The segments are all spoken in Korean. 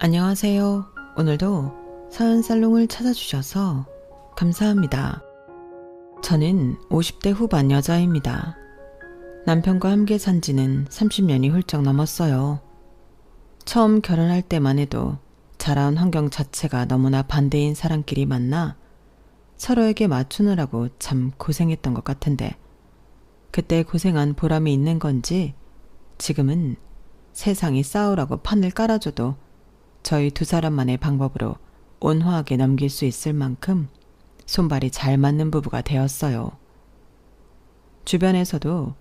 안녕하세요. 오늘도 사연살롱을 찾아주셔서 감사합니다. 저는 50대 후반 여자입니다. 남편과 함께 산 지는 30년이 훌쩍 넘었어요. 처음 결혼할 때만 해도 자라온 환경 자체가 너무나 반대인 사람끼리 만나 서로에게 맞추느라고 참 고생했던 것 같은데 그때 고생한 보람이 있는 건지 지금은 세상이 싸우라고 판을 깔아줘도 저희 두 사람만의 방법으로 온화하게 넘길 수 있을 만큼 손발이 잘 맞는 부부가 되었어요. 주변에서도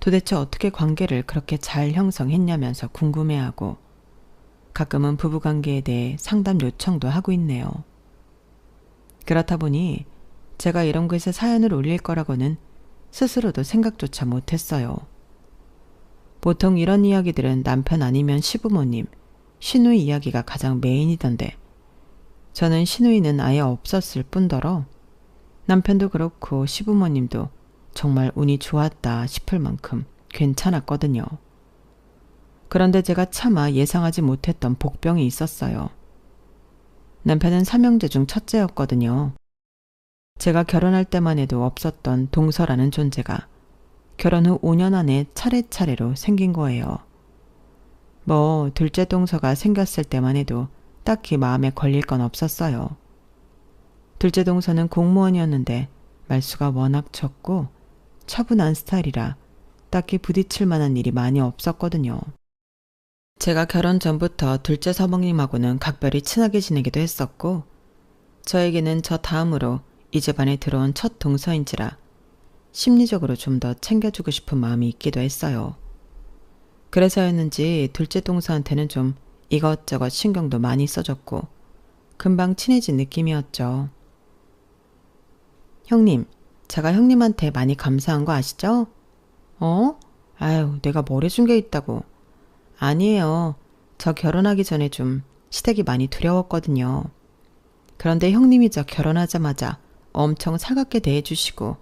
도대체 어떻게 관계를 그렇게 잘 형성했냐면서 궁금해하고 가끔은 부부관계에 대해 상담 요청도 하고 있네요. 그렇다 보니 제가 이런 곳에 사연을 올릴 거라고는 스스로도 생각조차 못했어요. 보통 이런 이야기들은 남편 아니면 시부모님, 시누이 이야기가 가장 메인이던데 저는 시누이는 아예 없었을 뿐더러 남편도 그렇고 시부모님도 정말 운이 좋았다 싶을 만큼 괜찮았거든요. 그런데 제가 차마 예상하지 못했던 복병이 있었어요. 남편은 삼형제 중 첫째였거든요. 제가 결혼할 때만 해도 없었던 동서라는 존재가 결혼 후 5년 안에 차례차례로 생긴 거예요. 둘째 동서가 생겼을 때만 해도 딱히 마음에 걸릴 건 없었어요. 둘째 동서는 공무원이었는데 말수가 워낙 적고 차분한 스타일이라 딱히 부딪힐 만한 일이 많이 없었거든요. 제가 결혼 전부터 둘째 서방님하고는 각별히 친하게 지내기도 했었고 저에게는 저 다음으로 이 집안에 들어온 첫 동서인지라 심리적으로 좀 더 챙겨주고 싶은 마음이 있기도 했어요. 그래서였는지 둘째 동서한테는 좀 이것저것 신경도 많이 써줬고 금방 친해진 느낌이었죠. 형님, 제가 형님한테 많이 감사한 거 아시죠? 아유, 내가 뭘 해준 게 있다고. 아니에요. 저 결혼하기 전에 좀 시댁이 많이 두려웠거든요. 그런데 형님이 저 결혼하자마자 엄청 살갑게 대해주시고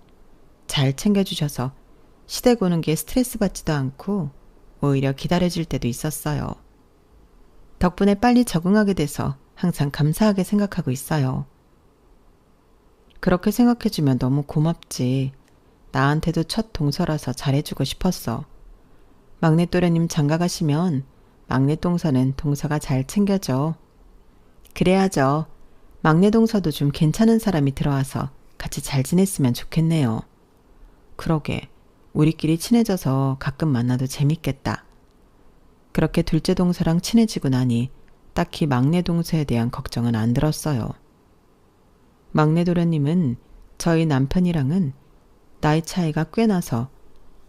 잘 챙겨주셔서 시댁 오는 게 스트레스 받지도 않고 오히려 기다려질 때도 있었어요. 덕분에 빨리 적응하게 돼서 항상 감사하게 생각하고 있어요. 그렇게 생각해주면 너무 고맙지. 나한테도 첫 동서라서 잘해주고 싶었어. 막내 또래님 장가 가시면 막내 동서는 동서가 잘 챙겨줘. 그래야죠. 막내 동서도 좀 괜찮은 사람이 들어와서 같이 잘 지냈으면 좋겠네요. 그러게. 우리끼리 친해져서 가끔 만나도 재밌겠다. 그렇게 둘째 동서랑 친해지고 나니 딱히 막내 동서에 대한 걱정은 안 들었어요. 막내 도련님은 저희 남편이랑은 나이 차이가 꽤 나서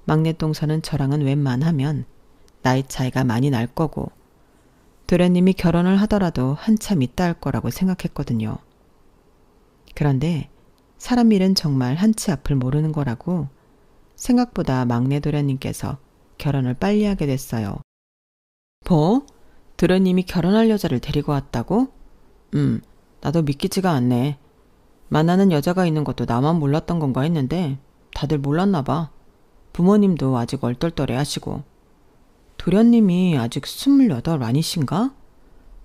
막내 동서는 저랑은 웬만하면 나이 차이가 많이 날 거고 도련님이 결혼을 하더라도 한참 있다 할 거라고 생각했거든요. 그런데 사람 일은 정말 한치 앞을 모르는 거라고 생각보다 막내 도련님께서 결혼을 빨리 하게 됐어요. 뭐? 도련님이 결혼할 여자를 데리고 왔다고? 나도 믿기지가 않네. 만나는 여자가 있는 것도 나만 몰랐던 건가 했는데 다들 몰랐나 봐. 부모님도 아직 얼떨떨해 하시고. 도련님이 아직 28 아니신가?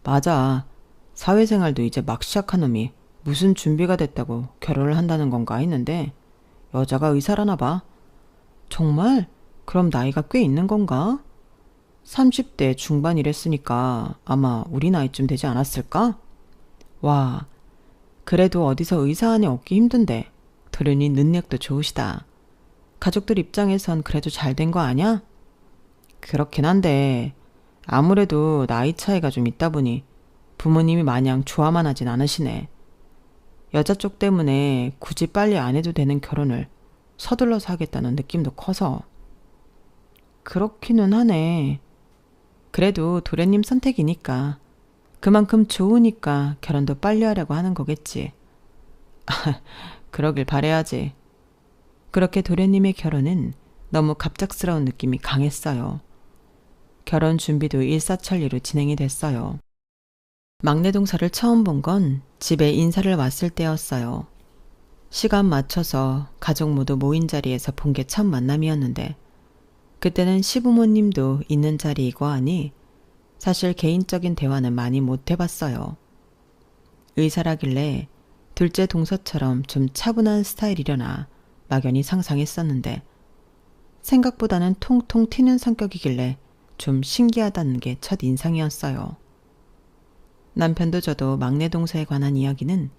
맞아. 사회생활도 이제 막 시작한 놈이 무슨 준비가 됐다고 결혼을 한다는 건가 했는데 여자가 의사라나 봐. 정말? 그럼 나이가 꽤 있는 건가? 30대 중반이랬으니까 아마 우리 나이쯤 되지 않았을까? 와, 그래도 어디서 의사 안에 얻기 힘든데 도련이 능력도 좋으시다. 가족들 입장에선 그래도 잘 된 거 아냐? 그렇긴 한데 아무래도 나이 차이가 좀 있다 보니 부모님이 마냥 좋아만 하진 않으시네. 여자 쪽 때문에 굳이 빨리 안 해도 되는 결혼을 서둘러서 하겠다는 느낌도 커서. 그렇기는 하네. 그래도 도련님 선택이니까 그만큼 좋으니까 결혼도 빨리 하려고 하는 거겠지. 그러길 바래야지. 그렇게 도련님의 결혼은 너무 갑작스러운 느낌이 강했어요. 결혼 준비도 일사천리로 진행이 됐어요. 막내 동서를 처음 본 건 집에 인사를 왔을 때였어요. 시간 맞춰서 가족 모두 모인 자리에서 본 게 첫 만남이었는데 그때는 시부모님도 있는 자리이고 하니 사실 개인적인 대화는 많이 못 해봤어요. 의사라길래 둘째 동서처럼 좀 차분한 스타일이려나 막연히 상상했었는데 생각보다는 통통 튀는 성격이길래 좀 신기하다는 게 첫 인상이었어요. 남편도 저도 막내 동서에 관한 이야기는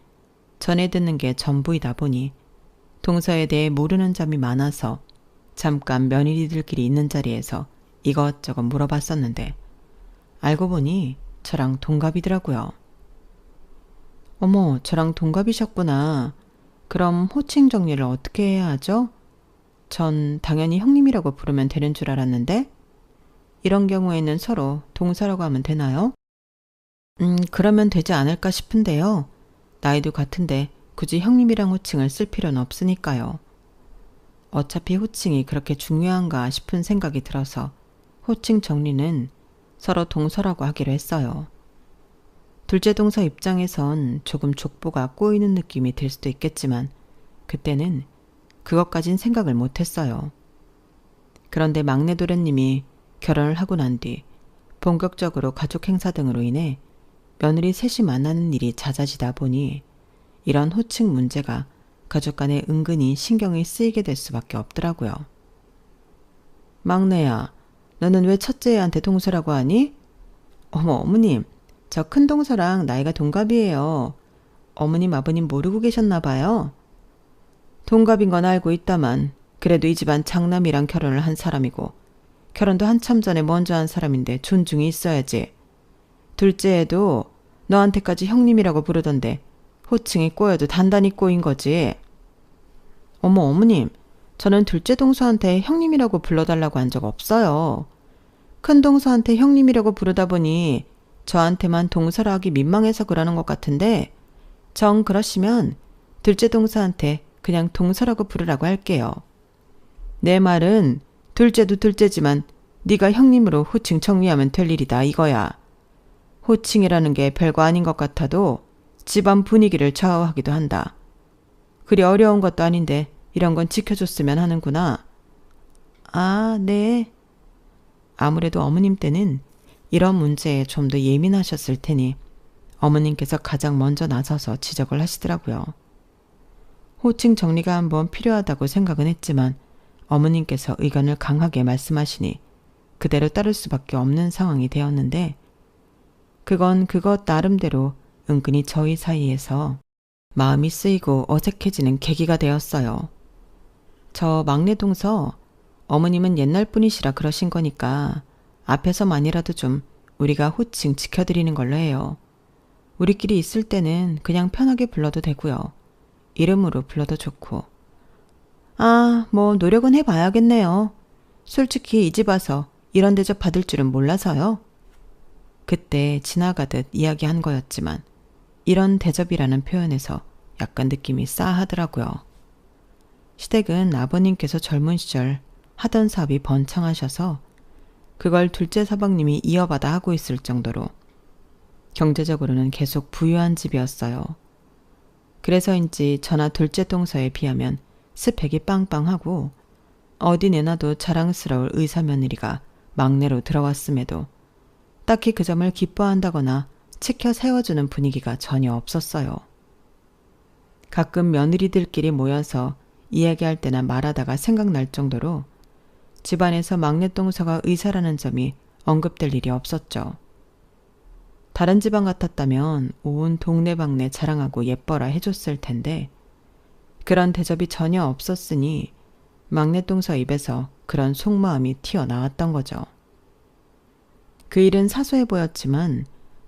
전해 듣는 게 전부이다 보니 동서에 대해 모르는 점이 많아서 잠깐 며느리들끼리 있는 자리에서 이것저것 물어봤었는데 알고 보니 저랑 동갑이더라고요. 어머, 저랑 동갑이셨구나. 그럼 호칭 정리를 어떻게 해야 하죠? 전 당연히 형님이라고 부르면 되는 줄 알았는데 이런 경우에는 서로 동서라고 하면 되나요? 그러면 되지 않을까 싶은데요. 나이도 같은데 굳이 형님이랑 호칭을 쓸 필요는 없으니까요. 어차피 호칭이 그렇게 중요한가 싶은 생각이 들어서 호칭 정리는 서로 동서라고 하기로 했어요. 둘째 동서 입장에선 조금 족보가 꼬이는 느낌이 들 수도 있겠지만 그때는 그것까진 생각을 못했어요. 그런데 막내 도련님이 결혼을 하고 난 뒤 본격적으로 가족 행사 등으로 인해 며느리 셋이 만나는 일이 잦아지다 보니 이런 호칭 문제가 가족 간에 은근히 신경이 쓰이게 될 수밖에 없더라고요. 막내야, 너는 왜 첫째 애한테 동서라고 하니? 어머, 어머님, 저 큰 동서랑 나이가 동갑이에요. 어머님, 아버님 모르고 계셨나 봐요. 동갑인 건 알고 있다만 그래도 이 집안 장남이랑 결혼을 한 사람이고 결혼도 한참 전에 먼저 한 사람인데 존중이 있어야지. 둘째 애도 너한테까지 형님이라고 부르던데 호칭이 꼬여도 단단히 꼬인 거지. 어머, 어머님, 저는 둘째 동서한테 형님이라고 불러달라고 한 적 없어요. 큰 동서한테 형님이라고 부르다 보니 저한테만 동서라 하기 민망해서 그러는 것 같은데 정 그러시면 둘째 동서한테 그냥 동서라고 부르라고 할게요. 내 말은 둘째도 둘째지만 네가 형님으로 호칭 정리하면 될 일이다 이거야. 호칭이라는 게 별거 아닌 것 같아도 집안 분위기를 좌우하기도 한다. 그리 어려운 것도 아닌데 이런 건 지켜줬으면 하는구나. 아, 네. 아무래도 어머님 때는 이런 문제에 좀 더 예민하셨을 테니 어머님께서 가장 먼저 나서서 지적을 하시더라고요. 호칭 정리가 한번 필요하다고 생각은 했지만 어머님께서 의견을 강하게 말씀하시니 그대로 따를 수밖에 없는 상황이 되었는데 그건 그것 나름대로 은근히 저희 사이에서 마음이 쓰이고 어색해지는 계기가 되었어요. 저 막내 동서 어머님은 옛날 분이시라 그러신 거니까 앞에서만이라도 좀 우리가 호칭 지켜드리는 걸로 해요. 우리끼리 있을 때는 그냥 편하게 불러도 되고요. 이름으로 불러도 좋고. 아, 뭐 노력은 해봐야겠네요. 솔직히 이 집 와서 이런 대접 받을 줄은 몰라서요. 그때 지나가듯 이야기한 거였지만 이런 대접이라는 표현에서 약간 느낌이 싸하더라고요. 시댁은 아버님께서 젊은 시절 하던 사업이 번창하셔서 그걸 둘째 서방님이 이어받아 하고 있을 정도로 경제적으로는 계속 부유한 집이었어요. 그래서인지 저나 둘째 동서에 비하면 스펙이 빵빵하고 어디 내놔도 자랑스러울 의사 며느리가 막내로 들어왔음에도 딱히 그 점을 기뻐한다거나 치켜 세워주는 분위기가 전혀 없었어요. 가끔 며느리들끼리 모여서 이야기할 때나 말하다가 생각날 정도로 집안에서 막내 동서가 의사라는 점이 언급될 일이 없었죠. 다른 집안 같았다면 온 동네방네 자랑하고 예뻐라 해줬을 텐데 그런 대접이 전혀 없었으니 막내 동서 입에서 그런 속마음이 튀어나왔던 거죠. 그 일은 사소해 보였지만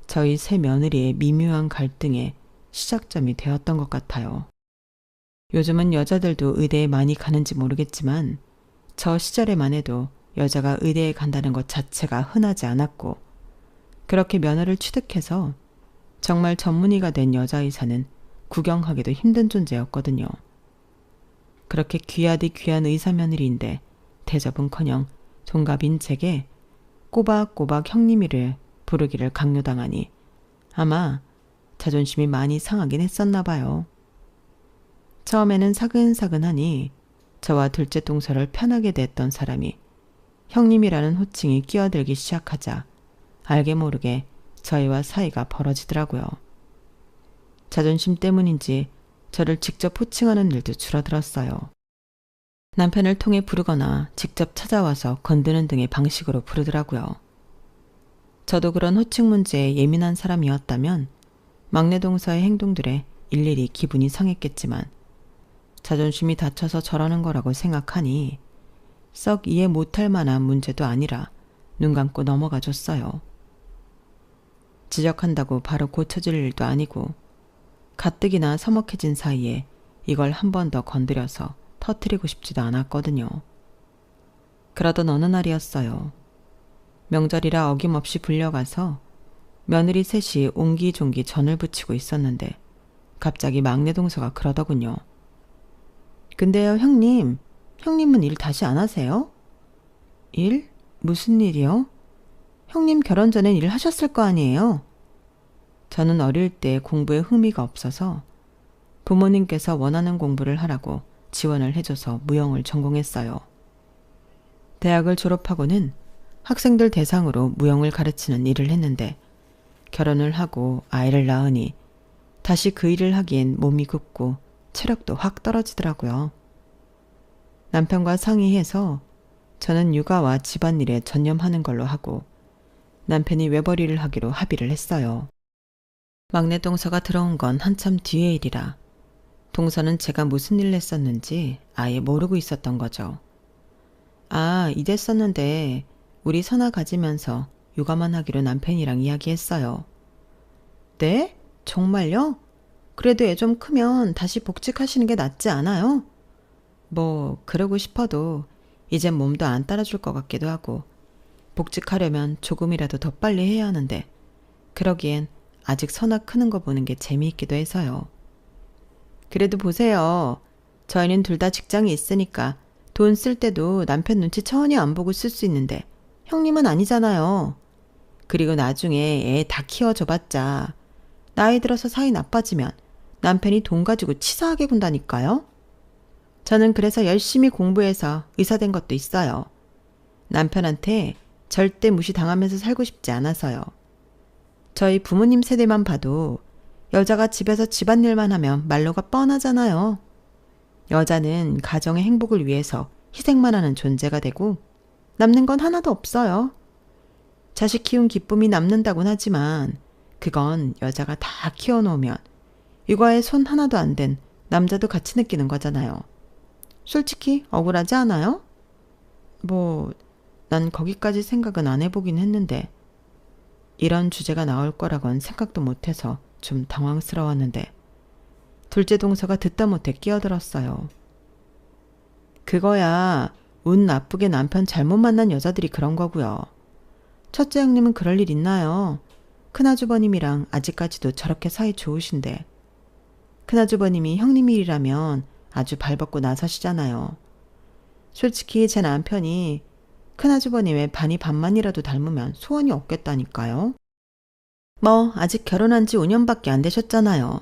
저희 세 며느리의 미묘한 갈등의 시작점이 되었던 것 같아요. 요즘은 여자들도 의대에 많이 가는지 모르겠지만 저 시절에만 해도 여자가 의대에 간다는 것 자체가 흔하지 않았고 그렇게 면허를 취득해서 정말 전문의가 된 여자의사는 구경하기도 힘든 존재였거든요. 그렇게 귀하디 귀한 의사 며느리인데 대접은커녕 동갑인 제게 꼬박꼬박 형님이를 부르기를 강요당하니 아마 자존심이 많이 상하긴 했었나 봐요. 처음에는 사근사근하니 저와 둘째 동서를 편하게 냈던 사람이 형님이라는 호칭이 끼어들기 시작하자 알게 모르게 저희와 사이가 벌어지더라고요. 자존심 때문인지 저를 직접 호칭하는 일도 줄어들었어요. 남편을 통해 부르거나 직접 찾아와서 건드는 등의 방식으로 부르더라고요. 저도 그런 호칭 문제에 예민한 사람이었다면 막내 동서의 행동들에 일일이 기분이 상했겠지만 자존심이 다쳐서 저러는 거라고 생각하니 썩 이해 못할 만한 문제도 아니라 눈 감고 넘어가 줬어요. 지적한다고 바로 고쳐질 일도 아니고 가뜩이나 서먹해진 사이에 이걸 한 번 더 건드려서 터뜨리고 싶지도 않았거든요. 그러던 어느 날이었어요. 명절이라 어김없이 불려가서 며느리 셋이 옹기종기 전을 부치고 있었는데 갑자기 막내 동서가 그러더군요. 근데요, 형님. 형님은 일 다시 안 하세요? 일? 무슨 일이요? 형님 결혼 전엔 일 하셨을 거 아니에요? 저는 어릴 때 공부에 흥미가 없어서 부모님께서 원하는 공부를 하라고 지원을 해줘서 무용을 전공했어요. 대학을 졸업하고는 학생들 대상으로 무용을 가르치는 일을 했는데 결혼을 하고 아이를 낳으니 다시 그 일을 하기엔 몸이 굳고 체력도 확 떨어지더라고요. 남편과 상의해서 저는 육아와 집안일에 전념하는 걸로 하고 남편이 외벌이를 하기로 합의를 했어요. 막내 동서가 들어온 건 한참 뒤의 일이라 동서는 제가 무슨 일을 했었는지 아예 모르고 있었던 거죠. 아, 이랬었는데 우리 선아 가지면서 육아만 하기로 남편이랑 이야기했어요. 네? 정말요? 그래도 애 좀 크면 다시 복직하시는 게 낫지 않아요? 뭐 그러고 싶어도 이젠 몸도 안 따라줄 것 같기도 하고 복직하려면 조금이라도 더 빨리 해야 하는데 그러기엔 아직 선아 크는 거 보는 게 재미있기도 해서요. 그래도 보세요. 저희는 둘 다 직장이 있으니까 돈 쓸 때도 남편 눈치 전혀 안 보고 쓸 수 있는데 형님은 아니잖아요. 그리고 나중에 애 다 키워줘봤자 나이 들어서 사이 나빠지면 남편이 돈 가지고 치사하게 군다니까요. 저는 그래서 열심히 공부해서 의사 된 것도 있어요. 남편한테 절대 무시당하면서 살고 싶지 않아서요. 저희 부모님 세대만 봐도 여자가 집에서 집안일만 하면 말로가 뻔하잖아요. 여자는 가정의 행복을 위해서 희생만 하는 존재가 되고 남는 건 하나도 없어요. 자식 키운 기쁨이 남는다곤 하지만 그건 여자가 다 키워놓으면 육아에 손 하나도 안 댄 남자도 같이 느끼는 거잖아요. 솔직히 억울하지 않아요? 난 거기까지 생각은 안 해보긴 했는데 이런 주제가 나올 거라곤 생각도 못해서 좀 당황스러웠는데 둘째 동서가 듣다 못해 끼어들었어요. 그거야 운 나쁘게 남편 잘못 만난 여자들이 그런 거고요. 첫째 형님은 그럴 일 있나요? 큰아주버님이랑 아직까지도 저렇게 사이 좋으신데 큰아주버님이 형님 일이라면 아주 발벗고 나서시잖아요. 솔직히 제 남편이 큰아주버님의 반이 반만이라도 닮으면 소원이 없겠다니까요. 아직 결혼한 지 5년밖에 안 되셨잖아요.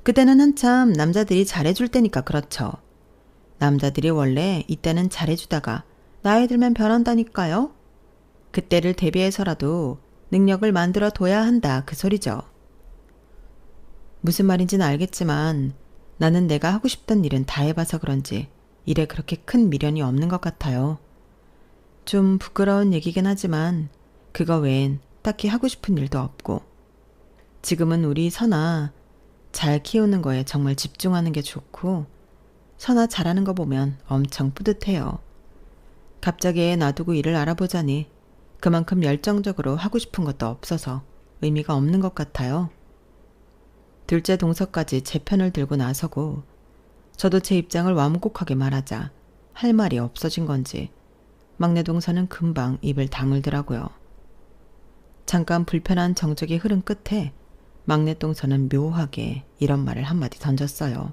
그때는 한참 남자들이 잘해줄 때니까 그렇죠. 남자들이 원래 이때는 잘해주다가 나이 들면 변한다니까요. 그때를 대비해서라도 능력을 만들어 둬야 한다 그 소리죠. 무슨 말인지는 알겠지만 나는 내가 하고 싶던 일은 다 해봐서 그런지 일에 그렇게 큰 미련이 없는 것 같아요. 좀 부끄러운 얘기긴 하지만 그거 외엔 딱히 하고 싶은 일도 없고 지금은 우리 선아 잘 키우는 거에 정말 집중하는 게 좋고 선아 잘하는 거 보면 엄청 뿌듯해요. 갑자기 애 놔두고 일을 알아보자니 그만큼 열정적으로 하고 싶은 것도 없어서 의미가 없는 것 같아요. 둘째 동서까지 제 편을 들고 나서고 저도 제 입장을 완곡하게 말하자 할 말이 없어진 건지 막내 동서는 금방 입을 다물더라고요. 잠깐 불편한 정적이 흐른 끝에 막내 동서는 묘하게 이런 말을 한마디 던졌어요.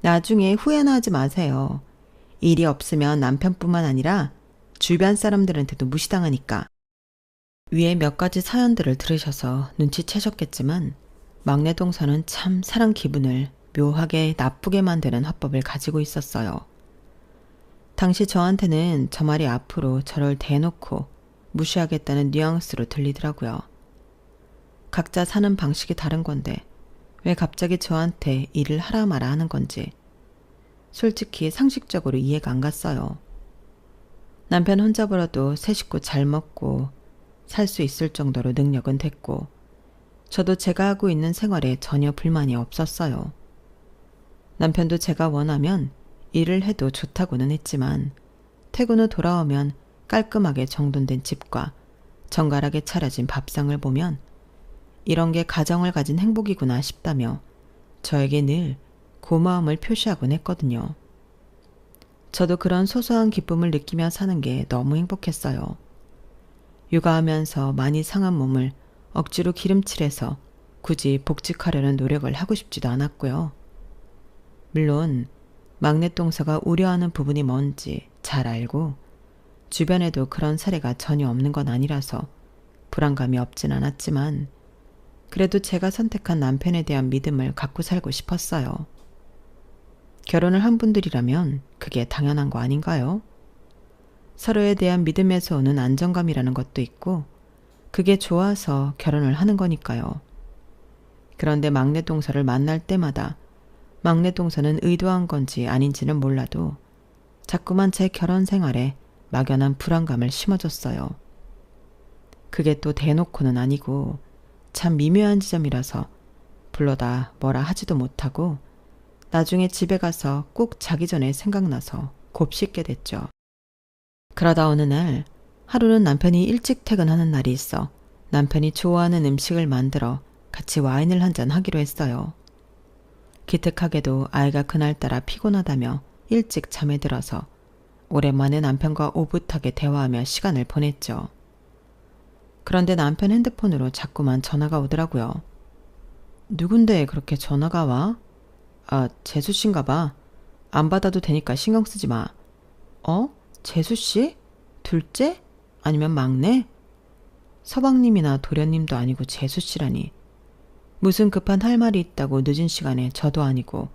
나중에 후회나 하지 마세요. 일이 없으면 남편뿐만 아니라 주변 사람들한테도 무시당하니까. 위에 몇 가지 사연들을 들으셔서 눈치채셨겠지만 막내 동서는 참 사람 기분을 묘하게 나쁘게 만드는 화법을 가지고 있었어요. 당시 저한테는 저 말이 앞으로 저를 대놓고 무시하겠다는 뉘앙스로 들리더라고요. 각자 사는 방식이 다른 건데 왜 갑자기 저한테 일을 하라 마라 하는 건지 솔직히 상식적으로 이해가 안 갔어요. 남편 혼자 벌어도 세 식구 잘 먹고 살 수 있을 정도로 능력은 됐고 저도 제가 하고 있는 생활에 전혀 불만이 없었어요. 남편도 제가 원하면 일을 해도 좋다고는 했지만 퇴근 후 돌아오면 깔끔하게 정돈된 집과 정갈하게 차려진 밥상을 보면 이런 게 가정을 가진 행복이구나 싶다며 저에게 늘 고마움을 표시하곤 했거든요. 저도 그런 소소한 기쁨을 느끼며 사는 게 너무 행복했어요. 육아하면서 많이 상한 몸을 억지로 기름칠해서 굳이 복직하려는 노력을 하고 싶지도 않았고요. 물론 막내 동서가 우려하는 부분이 뭔지 잘 알고 주변에도 그런 사례가 전혀 없는 건 아니라서 불안감이 없진 않았지만 그래도 제가 선택한 남편에 대한 믿음을 갖고 살고 싶었어요. 결혼을 한 분들이라면 그게 당연한 거 아닌가요? 서로에 대한 믿음에서 오는 안정감이라는 것도 있고 그게 좋아서 결혼을 하는 거니까요. 그런데 막내 동서를 만날 때마다 막내 동서는 의도한 건지 아닌지는 몰라도 자꾸만 제 결혼 생활에 막연한 불안감을 심어줬어요. 그게 또 대놓고는 아니고 참 미묘한 지점이라서 불러다 뭐라 하지도 못하고 나중에 집에 가서 꼭 자기 전에 생각나서 곱씹게 됐죠. 그러다 어느 날 하루는 남편이 일찍 퇴근하는 날이 있어 남편이 좋아하는 음식을 만들어 같이 와인을 한잔 하기로 했어요. 기특하게도 아이가 그날따라 피곤하다며 일찍 잠에 들어서 오랜만에 남편과 오붓하게 대화하며 시간을 보냈죠. 그런데 남편 핸드폰으로 자꾸만 전화가 오더라고요. 누군데 그렇게 전화가 와? 아, 재수 씨인가 봐. 안 받아도 되니까 신경 쓰지 마. 어? 재수 씨? 둘째? 아니면 막내? 서방님이나 도련님도 아니고 재수 씨라니. 무슨 급한 할 말이 있다고 늦은 시간에 저도 아니고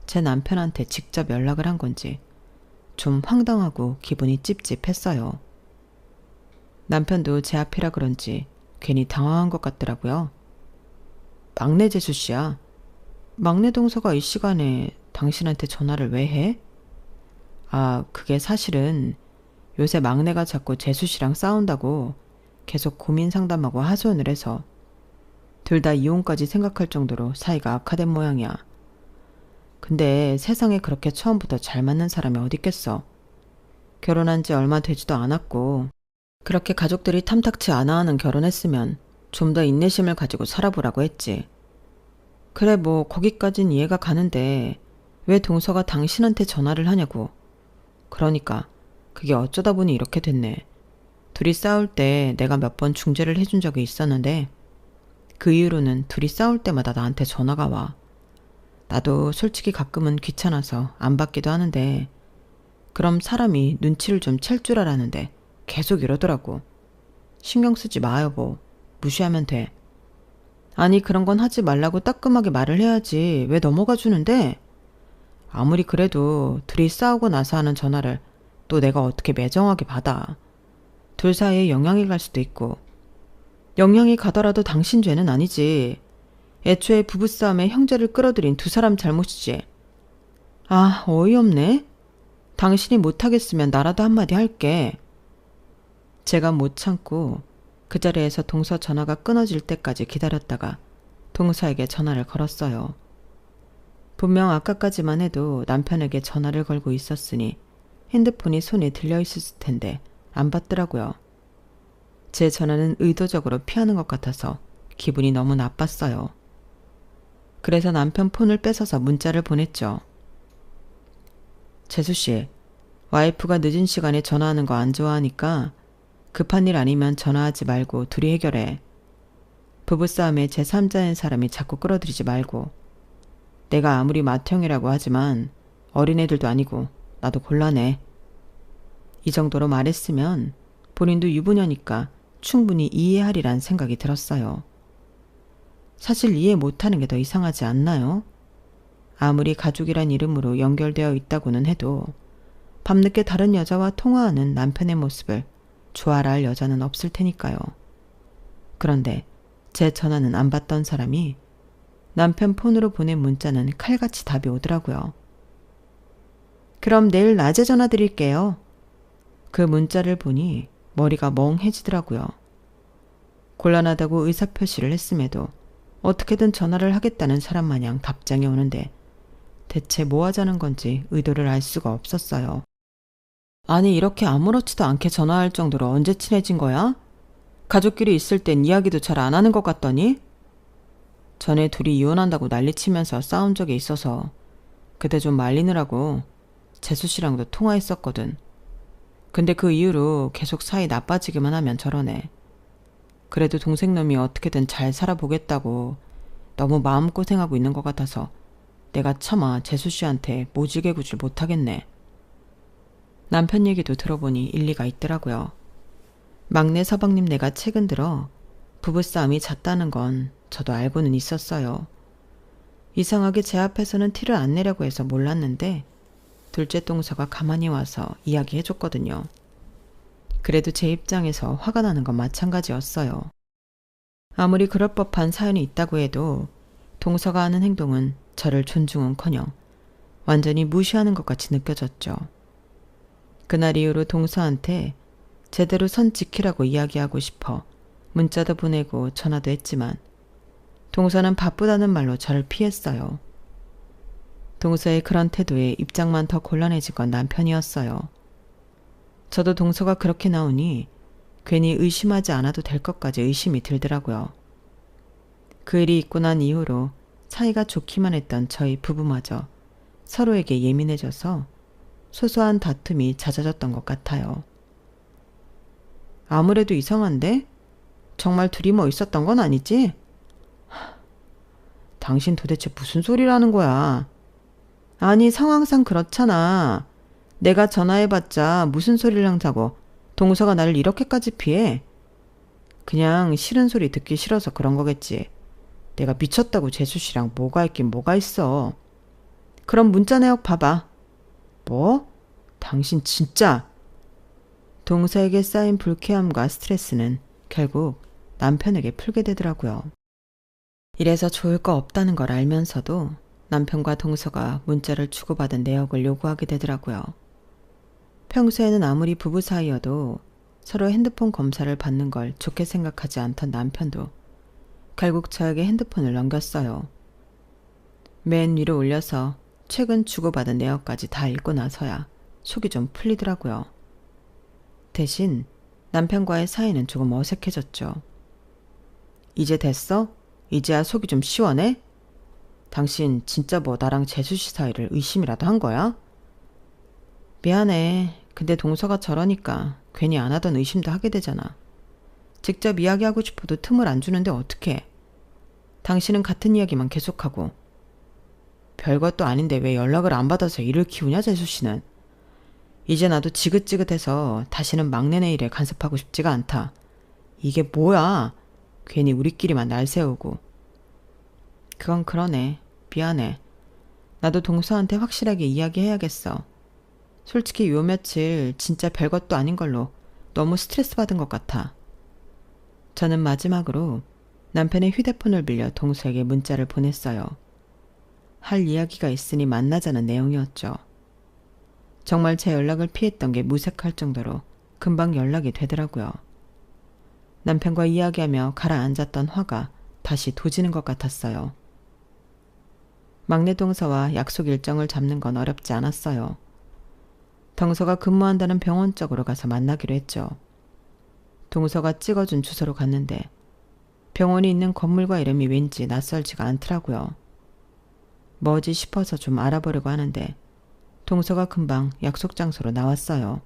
제 남편한테 직접 연락을 한 건지 좀 황당하고 기분이 찝찝했어요. 남편도 제 앞이라 그런지 괜히 당황한 것 같더라고요. 막내 재수 씨야. 막내 동서가 이 시간에 당신한테 전화를 왜 해? 아, 그게 사실은 요새 막내가 자꾸 재수 씨랑 싸운다고 계속 고민 상담하고 하소연을 해서 둘 다 이혼까지 생각할 정도로 사이가 악화된 모양이야. 근데 세상에 그렇게 처음부터 잘 맞는 사람이 어디 있겠어. 결혼한 지 얼마 되지도 않았고 그렇게 가족들이 탐탁치 않아 하는 결혼했으면 좀 더 인내심을 가지고 살아보라고 했지. 그래 뭐 거기까진 이해가 가는데 왜 동서가 당신한테 전화를 하냐고. 그러니까 그게 어쩌다 보니 이렇게 됐네. 둘이 싸울 때 내가 몇 번 중재를 해준 적이 있었는데 그 이후로는 둘이 싸울 때마다 나한테 전화가 와. 나도 솔직히 가끔은 귀찮아서 안 받기도 하는데 그럼 사람이 눈치를 좀 챌 줄 알았는데 계속 이러더라고. 신경 쓰지 마 여보. 무시하면 돼. 아니 그런 건 하지 말라고 따끔하게 말을 해야지 왜 넘어가 주는데? 아무리 그래도 둘이 싸우고 나서 하는 전화를 또 내가 어떻게 매정하게 받아. 둘 사이에 영향이 갈 수도 있고. 영향이 가더라도 당신 죄는 아니지. 애초에 부부싸움에 형제를 끌어들인 두 사람 잘못이지. 아, 어이없네. 당신이 못하겠으면 나라도 한마디 할게. 제가 못 참고 그 자리에서 동서 전화가 끊어질 때까지 기다렸다가 동서에게 전화를 걸었어요. 분명 아까까지만 해도 남편에게 전화를 걸고 있었으니 핸드폰이 손에 들려 있었을 텐데 안 받더라고요. 제 전화는 의도적으로 피하는 것 같아서 기분이 너무 나빴어요. 그래서 남편 폰을 뺏어서 문자를 보냈죠. 재수씨, 와이프가 늦은 시간에 전화하는 거 안 좋아하니까 급한 일 아니면 전화하지 말고 둘이 해결해. 부부싸움에 제3자인 사람이 자꾸 끌어들이지 말고. 내가 아무리 맏형이라고 하지만 어린애들도 아니고 나도 곤란해. 이 정도로 말했으면 본인도 유부녀니까 충분히 이해하리란 생각이 들었어요. 사실 이해 못하는 게 더 이상하지 않나요? 아무리 가족이란 이름으로 연결되어 있다고는 해도 밤늦게 다른 여자와 통화하는 남편의 모습을 좋아라 할 여자는 없을 테니까요. 그런데 제 전화는 안 받던 사람이 남편 폰으로 보낸 문자는 칼같이 답이 오더라고요. 그럼 내일 낮에 전화 드릴게요. 그 문자를 보니 머리가 멍해지더라고요. 곤란하다고 의사표시를 했음에도 어떻게든 전화를 하겠다는 사람 마냥 답장이 오는데 대체 뭐 하자는 건지 의도를 알 수가 없었어요. 아니 이렇게 아무렇지도 않게 전화할 정도로 언제 친해진 거야? 가족끼리 있을 땐 이야기도 잘 안 하는 것 같더니? 전에 둘이 이혼한다고 난리치면서 싸운 적이 있어서 그때 좀 말리느라고 재수 씨랑도 통화했었거든. 근데 그 이후로 계속 사이 나빠지기만 하면 저러네. 그래도 동생놈이 어떻게든 잘 살아보겠다고 너무 마음고생하고 있는 것 같아서 내가 차마 재수 씨한테 모질게 구질 못하겠네. 남편 얘기도 들어보니 일리가 있더라고요. 막내 서방님네가 최근 들어 부부싸움이 잦다는 건 저도 알고는 있었어요. 이상하게 제 앞에서는 티를 안 내려고 해서 몰랐는데 둘째 동서가 가만히 와서 이야기해줬거든요. 그래도 제 입장에서 화가 나는 건 마찬가지였어요. 아무리 그럴 법한 사연이 있다고 해도 동서가 하는 행동은 저를 존중은커녕 완전히 무시하는 것 같이 느껴졌죠. 그날 이후로 동서한테 제대로 선 지키라고 이야기하고 싶어 문자도 보내고 전화도 했지만 동서는 바쁘다는 말로 저를 피했어요. 동서의 그런 태도에 입장만 더 곤란해진 건 남편이었어요. 저도 동서가 그렇게 나오니 괜히 의심하지 않아도 될 것까지 의심이 들더라고요. 그 일이 있고 난 이후로 사이가 좋기만 했던 저희 부부마저 서로에게 예민해져서 소소한 다툼이 잦아졌던 것 같아요. 아무래도 이상한데? 정말 둘이 뭐 있었던 건 아니지? 당신 도대체 무슨 소리라는 거야? 아니 상황상 그렇잖아. 내가 전화해봤자 무슨 소리를 한다고 동서가 나를 이렇게까지 피해? 그냥 싫은 소리 듣기 싫어서 그런 거겠지. 내가 미쳤다고 재수씨랑 뭐가 있긴 뭐가 있어. 그럼 문자 내역 봐봐. 뭐? 당신 진짜? 동서에게 쌓인 불쾌함과 스트레스는 결국 남편에게 풀게 되더라고요. 이래서 좋을 거 없다는 걸 알면서도 남편과 동서가 문자를 주고받은 내역을 요구하게 되더라고요. 평소에는 아무리 부부 사이여도 서로 핸드폰 검사를 받는 걸 좋게 생각하지 않던 남편도 결국 저에게 핸드폰을 넘겼어요. 맨 위로 올려서 최근 주고받은 내역까지 다 읽고 나서야 속이 좀 풀리더라고요. 대신 남편과의 사이는 조금 어색해졌죠. 이제 됐어? 이제야 속이 좀 시원해? 당신 진짜 뭐 나랑 재수씨 사이를 의심이라도 한 거야? 미안해. 근데 동서가 저러니까 괜히 안 하던 의심도 하게 되잖아. 직접 이야기하고 싶어도 틈을 안 주는데 어떡해. 당신은 같은 이야기만 계속하고. 별것도 아닌데 왜 연락을 안 받아서 일을 키우냐 재수씨는. 이제 나도 지긋지긋해서 다시는 막내네 일에 간섭하고 싶지가 않다. 이게 뭐야. 괜히 우리끼리만 날 세우고. 그건 그러네. 미안해. 나도 동서한테 확실하게 이야기해야겠어. 솔직히 요 며칠 진짜 별것도 아닌 걸로 너무 스트레스 받은 것 같아. 저는 마지막으로 남편의 휴대폰을 빌려 동서에게 문자를 보냈어요. 할 이야기가 있으니 만나자는 내용이었죠. 정말 제 연락을 피했던 게 무색할 정도로 금방 연락이 되더라고요. 남편과 이야기하며 가라앉았던 화가 다시 도지는 것 같았어요. 막내 동서와 약속 일정을 잡는 건 어렵지 않았어요. 동서가 근무한다는 병원 쪽으로 가서 만나기로 했죠. 동서가 찍어준 주소로 갔는데 병원이 있는 건물과 이름이 왠지 낯설지가 않더라고요. 뭐지 싶어서 좀 알아보려고 하는데 동서가 금방 약속 장소로 나왔어요.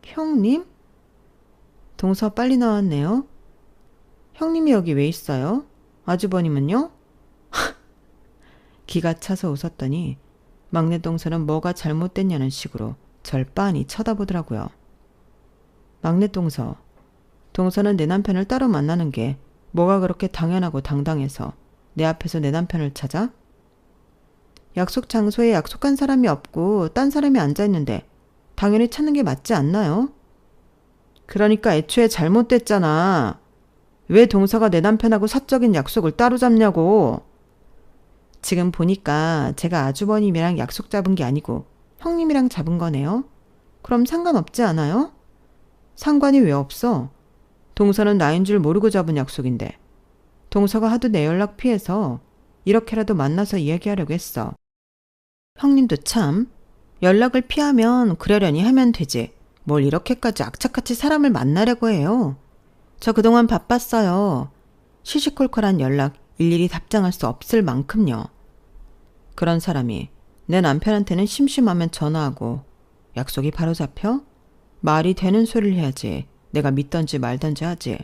형님? 동서 빨리 나왔네요. 형님이 여기 왜 있어요? 아주버님은요? 기가 차서 웃었더니 막내 동서는 뭐가 잘못됐냐는 식으로 절 빤히 쳐다보더라고요. 막내 동서, 동서는 내 남편을 따로 만나는 게 뭐가 그렇게 당연하고 당당해서 내 앞에서 내 남편을 찾아? 약속 장소에 약속한 사람이 없고 딴 사람이 앉아있는데 당연히 찾는 게 맞지 않나요? 그러니까 애초에 잘못됐잖아. 왜 동서가 내 남편하고 사적인 약속을 따로 잡냐고. 지금 보니까 제가 아주버님이랑 약속 잡은 게 아니고 형님이랑 잡은 거네요. 그럼 상관없지 않아요? 상관이 왜 없어? 동서는 나인 줄 모르고 잡은 약속인데. 동서가 하도 내 연락 피해서 이렇게라도 만나서 이야기하려고 했어. 형님도 참. 연락을 피하면 그러려니 하면 되지. 뭘 이렇게까지 악착같이 사람을 만나려고 해요. 저 그동안 바빴어요. 시시콜콜한 연락 일일이 답장할 수 없을 만큼요. 그런 사람이 내 남편한테는 심심하면 전화하고 약속이 바로 잡혀? 말이 되는 소리를 해야지. 내가 믿던지 말던지 하지.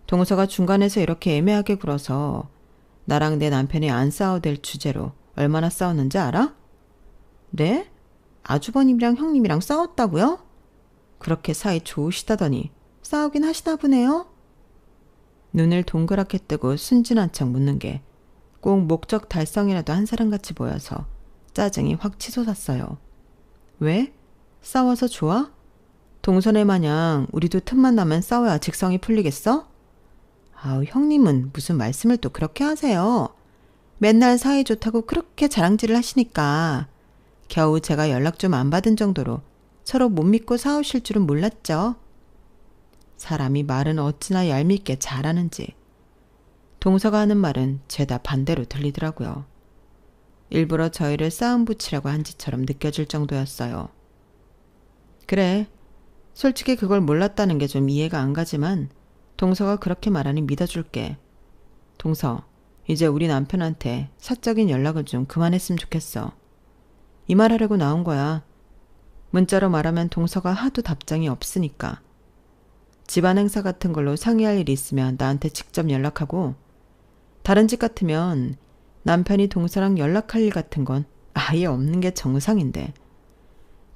동서가 중간에서 이렇게 애매하게 굴어서 나랑 내 남편이 안 싸워될 주제로 얼마나 싸웠는지 알아? 네? 아주버님이랑 형님이랑 싸웠다고요? 그렇게 사이 좋으시다더니 싸우긴 하시나 보네요? 눈을 동그랗게 뜨고 순진한 척 묻는 게 꼭 목적 달성이라도 한 사람같이 보여서 짜증이 확 치솟았어요. 왜? 싸워서 좋아? 동선애 마냥 우리도 틈만 나면 싸워야 직성이 풀리겠어? 아우, 형님은 무슨 말씀을 또 그렇게 하세요. 맨날 사이 좋다고 그렇게 자랑질을 하시니까 겨우 제가 연락 좀 안 받은 정도로 서로 못 믿고 싸우실 줄은 몰랐죠. 사람이 말은 어찌나 얄밉게 잘하는지. 동서가 하는 말은 죄다 반대로 들리더라고요. 일부러 저희를 싸움 붙이려고 한 짓처럼 느껴질 정도였어요. 그래, 솔직히 그걸 몰랐다는 게 좀 이해가 안 가지만 동서가 그렇게 말하니 믿어줄게. 동서, 이제 우리 남편한테 사적인 연락을 좀 그만했으면 좋겠어. 이 말 하려고 나온 거야. 문자로 말하면 동서가 하도 답장이 없으니까. 집안 행사 같은 걸로 상의할 일이 있으면 나한테 직접 연락하고, 다른 집 같으면 남편이 동서랑 연락할 일 같은 건 아예 없는 게 정상인데,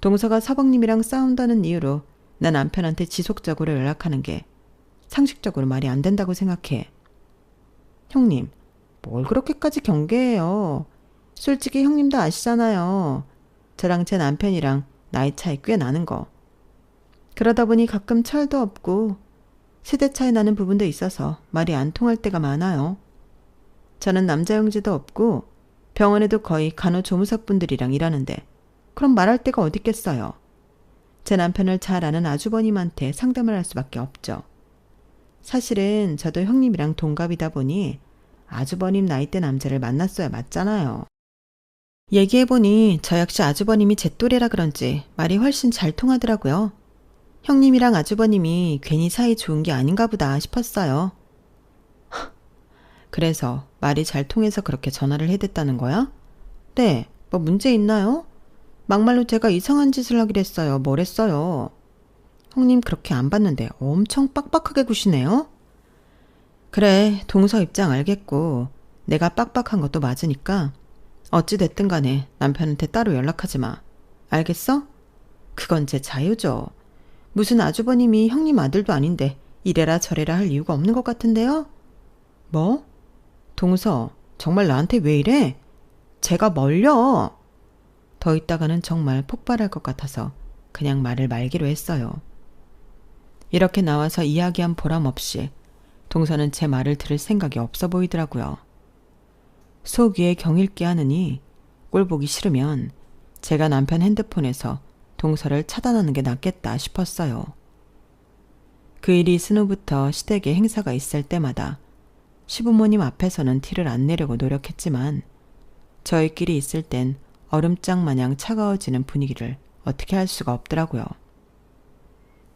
동서가 서방님이랑 싸운다는 이유로 나 남편한테 지속적으로 연락하는 게 상식적으로 말이 안 된다고 생각해. 형님, 뭘 그렇게까지 경계해요. 솔직히 형님도 아시잖아요. 저랑 제 남편이랑 나이 차이 꽤 나는 거. 그러다 보니 가끔 철도 없고 세대 차이 나는 부분도 있어서 말이 안 통할 때가 많아요. 저는 남자 형제도 없고 병원에도 거의 간호조무사분들이랑 일하는데 그럼 말할 데가 어디 있겠어요. 제 남편을 잘 아는 아주버님한테 상담을 할 수밖에 없죠. 사실은 저도 형님이랑 동갑이다 보니 아주버님 나이대 남자를 만났어야 맞잖아요. 얘기해보니 저 역시 아주버님이 제 또래라 그런지 말이 훨씬 잘 통하더라고요. 형님이랑 아주버님이 괜히 사이 좋은 게 아닌가 보다 싶었어요. 그래서 말이 잘 통해서 그렇게 전화를 해댔다는 거야? 네, 뭐 문제 있나요? 막말로 제가 이상한 짓을 하기로 했어요. 뭘 했어요? 형님 그렇게 안 봤는데 엄청 빡빡하게 구시네요? 그래, 동서 입장 알겠고 내가 빡빡한 것도 맞으니까 어찌 됐든 간에 남편한테 따로 연락하지 마. 알겠어? 그건 제 자유죠. 무슨 아주버님이 형님 아들도 아닌데 이래라 저래라 할 이유가 없는 것 같은데요? 뭐? 동서, 정말 나한테 왜 이래? 제가 뭘요? 더 있다가는 정말 폭발할 것 같아서 그냥 말을 말기로 했어요. 이렇게 나와서 이야기한 보람 없이 동서는 제 말을 들을 생각이 없어 보이더라고요. 속 위에 경읽게 하느니 꼴 보기 싫으면 제가 남편 핸드폰에서 동서를 차단하는 게 낫겠다 싶었어요. 그 일이 있은 후부터 시댁에 행사가 있을 때마다 시부모님 앞에서는 티를 안 내려고 노력했지만 저희끼리 있을 땐 얼음장 마냥 차가워지는 분위기를 어떻게 할 수가 없더라고요.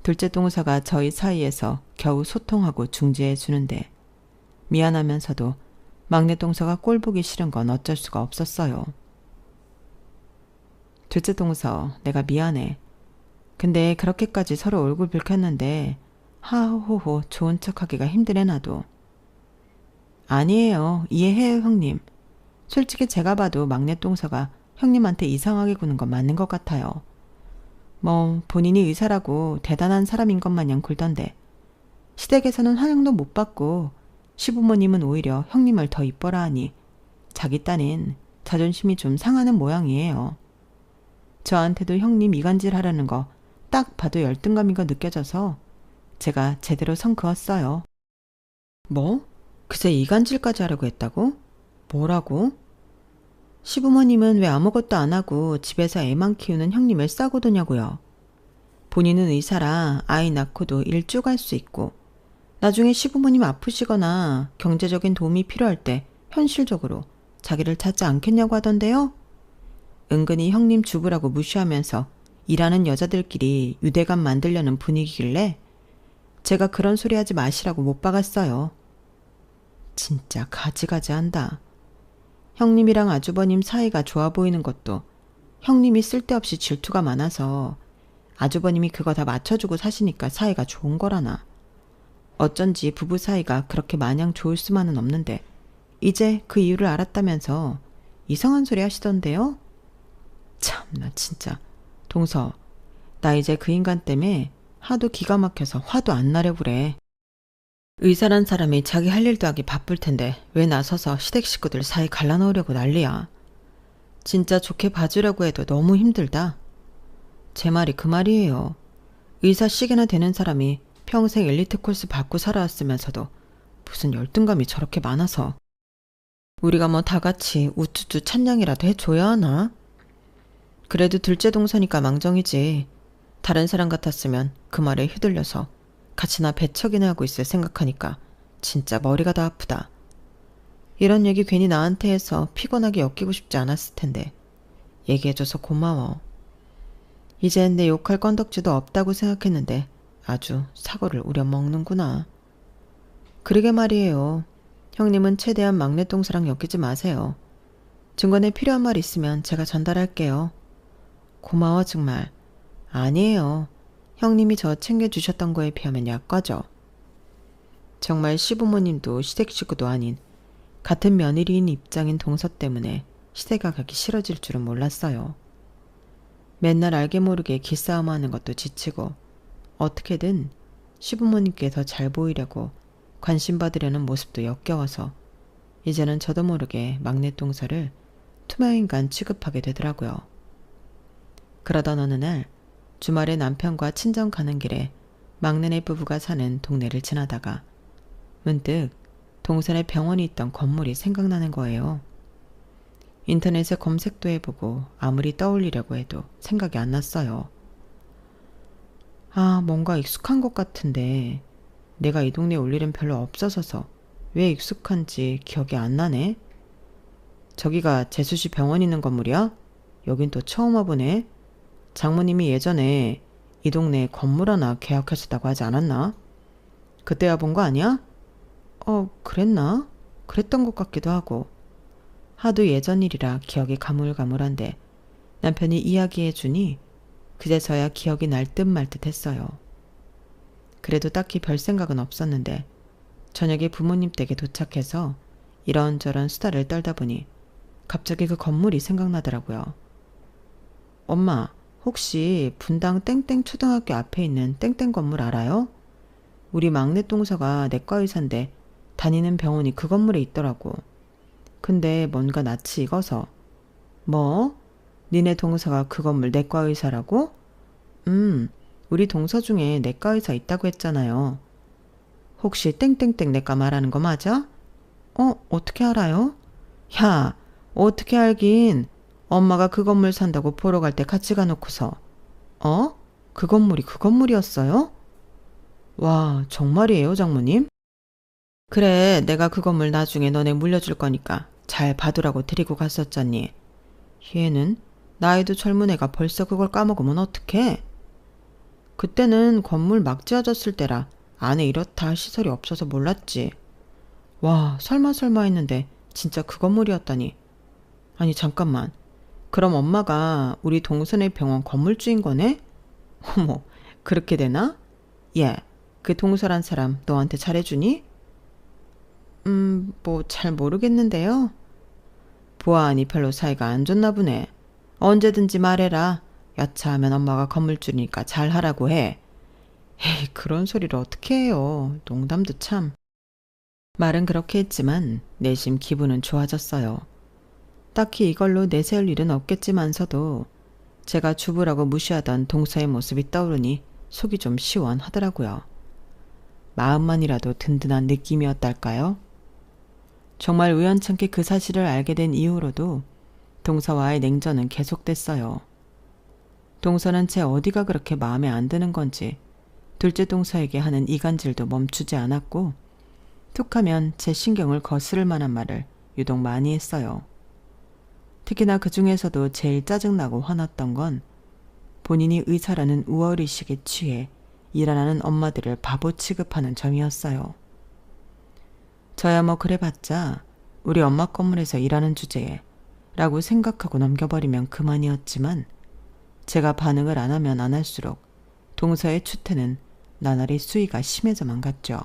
둘째 동서가 저희 사이에서 겨우 소통하고 중재해 주는데 미안하면서도 막내 동서가 꼴 보기 싫은 건 어쩔 수가 없었어요. 둘째 동서, 내가 미안해. 근데 그렇게까지 서로 얼굴 붉혔는데 하호호 좋은 척하기가 힘드네 나도. 아니에요. 이해해요 형님. 솔직히 제가 봐도 막내 동서가 형님한테 이상하게 구는 건 맞는 것 같아요. 뭐 본인이 의사라고 대단한 사람인 것 마냥 굴던데 시댁에서는 환영도 못 받고 시부모님은 오히려 형님을 더 이뻐라 하니 자기 딴엔 자존심이 좀 상하는 모양이에요. 저한테도 형님 이간질 하라는 거 딱 봐도 열등감인 거 느껴져서 제가 제대로 성 그었어요. 뭐? 그새 이간질까지 하려고 했다고? 뭐라고? 시부모님은 왜 아무것도 안 하고 집에서 애만 키우는 형님을 싸고 도냐고요. 본인은 의사라 아이 낳고도 일 쭉 할 수 있고 나중에 시부모님 아프시거나 경제적인 도움이 필요할 때 현실적으로 자기를 찾지 않겠냐고 하던데요. 은근히 형님 주부라고 무시하면서 일하는 여자들끼리 유대감 만들려는 분위기길래 제가 그런 소리 하지 마시라고 못 박았어요. 진짜 가지가지한다. 형님이랑 아주버님 사이가 좋아 보이는 것도 형님이 쓸데없이 질투가 많아서 아주버님이 그거 다 맞춰주고 사시니까 사이가 좋은 거라나. 어쩐지 부부 사이가 그렇게 마냥 좋을 수만은 없는데 이제 그 이유를 알았다면서 이상한 소리 하시던데요. 참나 진짜. 동서, 나 이제 그 인간 때문에 하도 기가 막혀서 화도 안 나려 그래. 의사란 사람이 자기 할 일도 하기 바쁠 텐데 왜 나서서 시댁 식구들 사이 갈라놓으려고 난리야. 진짜 좋게 봐주려고 해도 너무 힘들다. 제 말이 그 말이에요. 의사 시계나 되는 사람이 평생 엘리트 코스 받고 살아왔으면서도 무슨 열등감이 저렇게 많아서. 우리가 뭐 다 같이 우쭈쭈 찬양이라도 해줘야 하나? 그래도 둘째 동서니까 망정이지. 다른 사람 같았으면 그 말에 휘둘려서 같이나 배척이나 하고 있을 생각하니까 진짜 머리가 다 아프다. 이런 얘기 괜히 나한테 해서 피곤하게 엮이고 싶지 않았을 텐데 얘기해줘서 고마워. 이젠 내 욕할 건덕지도 없다고 생각했는데 아주 사고를 우려먹는구나. 그러게 말이에요. 형님은 최대한 막내 동서랑 엮이지 마세요. 중간에 필요한 말 있으면 제가 전달할게요. 고마워 정말. 아니에요. 형님이 저 챙겨주셨던 거에 비하면 약과죠. 정말 시부모님도 시댁 식구도 아닌 같은 며느리인 입장인 동서 때문에 시댁가 가기 싫어질 줄은 몰랐어요. 맨날 알게 모르게 기싸움하는 것도 지치고 어떻게든 시부모님께 더 잘 보이려고 관심 받으려는 모습도 역겨워서 이제는 저도 모르게 막내 동서를 투명인간 취급하게 되더라고요. 그러던 어느 날 주말에 남편과 친정 가는 길에 막내네 부부가 사는 동네를 지나다가 문득 동선에 병원이 있던 건물이 생각나는 거예요. 인터넷에 검색도 해보고 아무리 떠올리려고 해도 생각이 안 났어요. 아, 뭔가 익숙한 것 같은데 내가 이 동네에 올 일은 별로 없어서서 왜 익숙한지 기억이 안 나네. 저기가 재수씨 병원 있는 건물이야? 여긴 또 처음 와보네. 장모님이 예전에 이 동네에 건물 하나 계약하셨다고 하지 않았나? 그때 와본 거 아니야? 그랬나? 그랬던 것 같기도 하고. 하도 예전 일이라 기억이 가물가물한데 남편이 이야기해주니 그제서야 기억이 날 듯 말 듯 했어요. 그래도 딱히 별 생각은 없었는데 저녁에 부모님 댁에 도착해서 이런저런 수다를 떨다 보니 갑자기 그 건물이 생각나더라고요. 엄마, 혹시 분당 땡땡 초등학교 앞에 있는 땡땡 건물 알아요? 우리 막내 동서가 내과 의사인데 다니는 병원이 그 건물에 있더라고. 근데 뭔가 낯이 익어서. 뭐? 니네 동서가 그 건물 내과 의사라고? 우리 동서 중에 내과 의사 있다고 했잖아요. 혹시 땡땡땡 내과 말하는 거 맞아? 어떻게 알아요? 야, 어떻게 알긴. 엄마가 그 건물 산다고 보러 갈 때 같이 가놓고서. 그 건물이 그 건물이었어요? 와, 정말이에요, 장모님? 그래, 내가 그 건물 나중에 너네 물려줄 거니까 잘 봐두라고 데리고 갔었잖니. 얘는 나이도 젊은 애가 벌써 그걸 까먹으면 어떡해? 그때는 건물 막 지어졌을 때라 안에 이렇다 할 시설이 없어서 몰랐지. 와, 설마 했는데 진짜 그 건물이었다니. 아니 잠깐만. 그럼 엄마가 우리 동선의 병원 건물주인 거네? 어머, 그렇게 되나? 얘, 그 동서란 사람 너한테 잘해주니? 뭐 잘 모르겠는데요. 보아하니 별로 사이가 안 좋나 보네. 언제든지 말해라. 여차하면 엄마가 건물주니까 잘하라고 해. 에이, 그런 소리를 어떻게 해요. 농담도 참. 말은 그렇게 했지만 내심 기분은 좋아졌어요. 딱히 이걸로 내세울 일은 없겠지만서도 제가 주부라고 무시하던 동서의 모습이 떠오르니 속이 좀 시원하더라고요. 마음만이라도 든든한 느낌이었달까요? 정말 우연찮게 그 사실을 알게 된 이후로도 동서와의 냉전은 계속됐어요. 동서는 제 어디가 그렇게 마음에 안 드는 건지 둘째 동서에게 하는 이간질도 멈추지 않았고 툭하면 제 신경을 거스를 만한 말을 유독 많이 했어요. 특히나 그 중에서도 제일 짜증나고 화났던 건 본인이 의사라는 우월의식에 취해 일 안 하는 엄마들을 바보 취급하는 점이었어요. 저야 뭐 그래봤자 우리 엄마 건물에서 일하는 주제에 라고 생각하고 넘겨버리면 그만이었지만 제가 반응을 안 하면 안 할수록 동서의 추태는 나날이 수위가 심해져만 갔죠.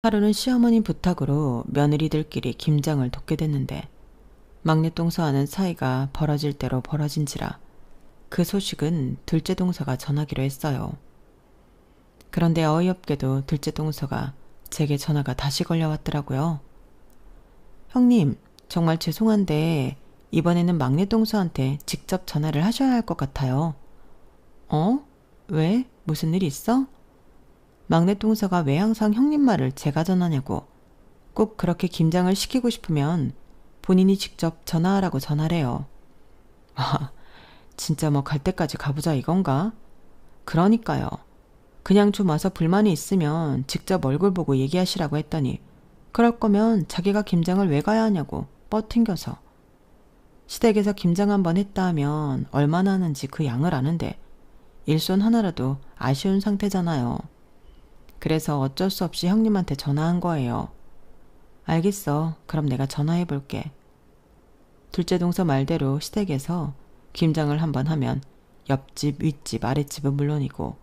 하루는 시어머니 부탁으로 며느리들끼리 김장을 돕게 됐는데 막내 동서와는 사이가 벌어질 대로 벌어진지라 그 소식은 둘째 동서가 전하기로 했어요. 그런데 어이없게도 둘째 동서가 제게 전화가 다시 걸려왔더라고요. 형님, 정말 죄송한데 이번에는 막내 동서한테 직접 전화를 하셔야 할 것 같아요. 어? 왜? 무슨 일 있어? 막내 동서가 왜 항상 형님 말을 제가 전하냐고. 꼭 그렇게 김장을 시키고 싶으면 본인이 직접 전화하라고 전화래요. 아, 진짜 뭐 갈 때까지 가보자 이건가? 그러니까요. 그냥 좀 와서 불만이 있으면 직접 얼굴 보고 얘기하시라고 했더니 그럴 거면 자기가 김장을 왜 가야 하냐고 뻗팅겨서. 시댁에서 김장 한번 했다 하면 얼마나 하는지 그 양을 아는데 일손 하나라도 아쉬운 상태잖아요. 그래서 어쩔 수 없이 형님한테 전화한 거예요. 알겠어. 그럼 내가 전화해 볼게. 둘째 동서 말대로 시댁에서 김장을 한번 하면 옆집, 윗집, 아랫집은 물론이고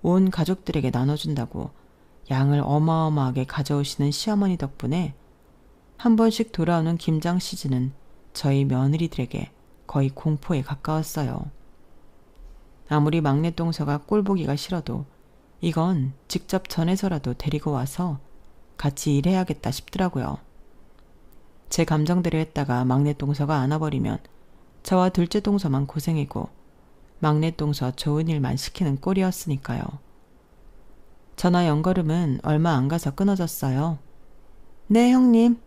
온 가족들에게 나눠준다고 양을 어마어마하게 가져오시는 시어머니 덕분에 한 번씩 돌아오는 김장 시즌은 저희 며느리들에게 거의 공포에 가까웠어요. 아무리 막내 동서가 꼴보기가 싫어도 이건 직접 전해서라도 데리고 와서 같이 일해야겠다 싶더라고요. 제 감정대로 했다가 막내 동서가 안아버리면 저와 둘째 동서만 고생이고 막내 동서 좋은 일만 시키는 꼴이었으니까요. 전화 연걸음은 얼마 안 가서 끊어졌어요. 네, 형님.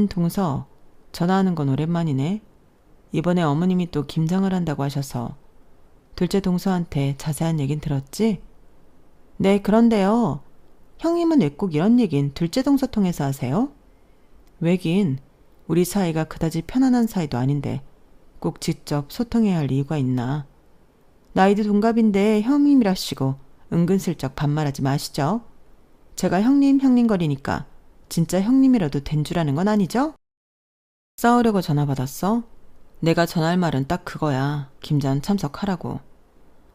동서. 전화하는 건 오랜만이네. 이번에 어머님이 또 김장을 한다고 하셔서 둘째 동서한테 자세한 얘긴 들었지? 네, 그런데요. 형님은 왜 꼭 이런 얘긴 둘째 동서 통해서 하세요? 왜긴 우리 사이가 그다지 편안한 사이도 아닌데 꼭 직접 소통해야 할 이유가 있나. 나이도 동갑인데 형님이라시고 은근슬쩍 반말하지 마시죠. 제가 형님 거리니까 진짜 형님이라도 된 줄 아는 건 아니죠? 싸우려고 전화 받았어? 내가 전할 말은 딱 그거야. 김장 참석하라고.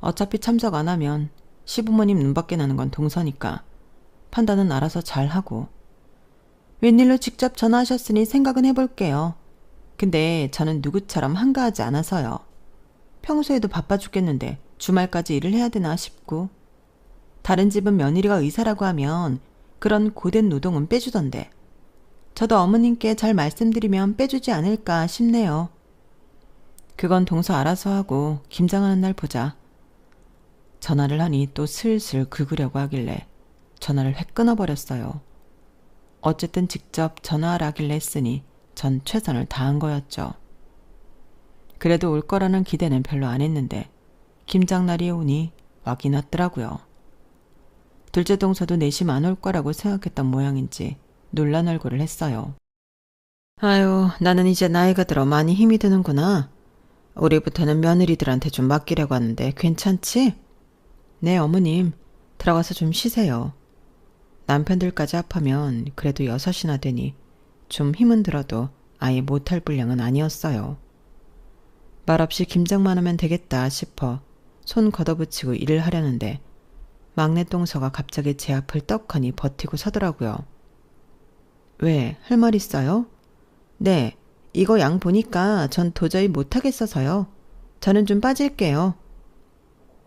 어차피 참석 안 하면 시부모님 눈밖에 나는 건 동서니까 판단은 알아서 잘하고. 웬일로 직접 전화하셨으니 생각은 해볼게요. 근데 저는 누구처럼 한가하지 않아서요. 평소에도 바빠 죽겠는데 주말까지 일을 해야 되나 싶고. 다른 집은 며느리가 의사라고 하면 그런 고된 노동은 빼주던데 저도 어머님께 잘 말씀드리면 빼주지 않을까 싶네요. 그건 동서 알아서 하고 김장하는 날 보자. 전화를 하니 또 슬슬 긁으려고 하길래 전화를 획 끊어버렸어요. 어쨌든 직접 전화하라길래 했으니 전 최선을 다한 거였죠. 그래도 올 거라는 기대는 별로 안 했는데 김장날이 오니 와긴 왔더라고요. 둘째 동서도 내심 안 올 거라고 생각했던 모양인지 놀란 얼굴을 했어요. 아유, 나는 이제 나이가 들어 많이 힘이 드는구나. 올해부터는 며느리들한테 좀 맡기려고 하는데 괜찮지? 네, 어머님. 들어가서 좀 쉬세요. 남편들까지 합하면 그래도 6이나 되니 좀 힘은 들어도 아예 못할 분량은 아니었어요. 말없이 김장만 하면 되겠다 싶어 손 걷어붙이고 일을 하려는데 막내 동서가 갑자기 제 앞을 떡하니 버티고 서더라고요. 왜? 할 말 있어요? 네, 이거 양 보니까 전 도저히 못하겠어서요. 저는 좀 빠질게요.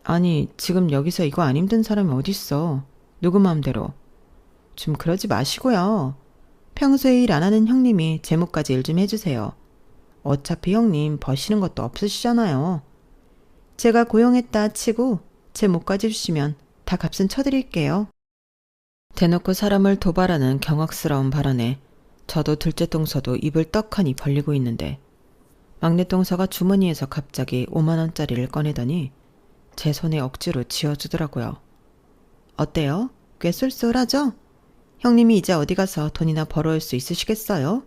아니, 지금 여기서 이거 안 힘든 사람이 어딨어. 누구 마음대로. 좀 그러지 마시고요. 평소에 일 안 하는 형님이 제목까지 일 좀 해주세요. 어차피 형님 버시는 것도 없으시잖아요. 제가 고용했다 치고 제 목까지 주시면 다 값은 쳐드릴게요. 대놓고 사람을 도발하는 경악스러운 발언에 저도 둘째 동서도 입을 떡하니 벌리고 있는데 막내 동서가 주머니에서 갑자기 5만 원짜리를 꺼내더니 제 손에 억지로 쥐어주더라고요. 어때요? 꽤 쏠쏠하죠? 형님이 이제 어디 가서 돈이나 벌어올 수 있으시겠어요?